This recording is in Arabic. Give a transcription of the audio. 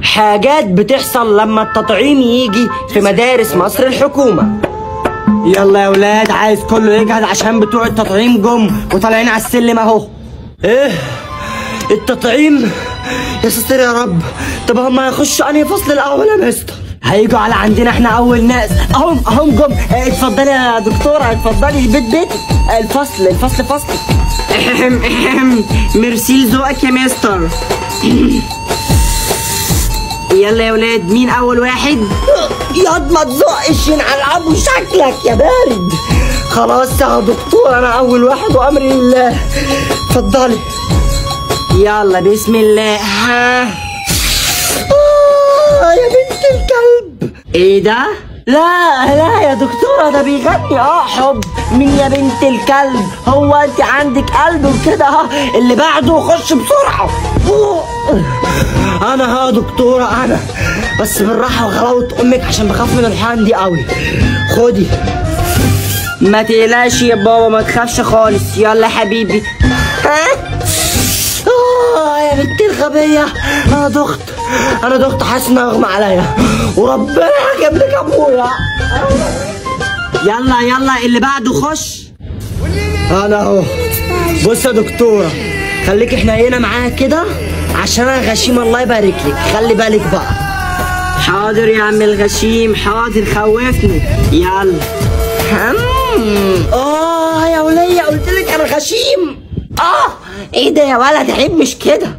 حاجات بتحصل لما التطعيم يجي في مدارس مصر الحكومة. يلا يا ولاد، عايز كله يجهز عشان بتوع التطعيم جم وطالعين على السلم اهو. ايه التطعيم؟ يا ساتر يا رب. طب هم هيخشوا انهي فصل الاول يا مستر؟ هيجوا على عندنا احنا اول ناس. اهم جم. اتفضلي يا دكتوره، اتفضلي البيت بيتك. الفصل فصلك. ميرسي لذوقك يا مستر. يلا يا ولاد، مين اول واحد؟ ياض ما تزقش ينعلقوا شكلك يا بارد. خلاص يا دكتور، انا اول واحد وامري لله. اتفضلي. يلا بسم الله. يا بنت الكلب. ايه ده؟ لا يا دكتورة، ده بيغني حب. مين يا بنت الكلب؟ هو انت عندك قلب وكده؟ اللي بعده خش بسرعة. انا يا دكتورة انا، بس بالراحة وغلاوة امك عشان بخاف من الحقن دي قوي. خدي. ما تقلقش يا بابا، ما تخافش خالص. يلا يا حبيبي. يا بنت الغبية، انا دخت حاسس اني اغمى عليا، وربنا هجيب لك ابويا. يلا اللي بعده خش. انا اهو. بص يا دكتورة، خليك احنا هنا معاها كده عشان انا غشيم، الله يبارك لك. خلي بالك بقى. حاضر يا عم الغشيم، حاضر، خوفني. يلا. يا ولية، قلت لك انا غشيم. ايه ده يا ولد؟ عيب مش كده.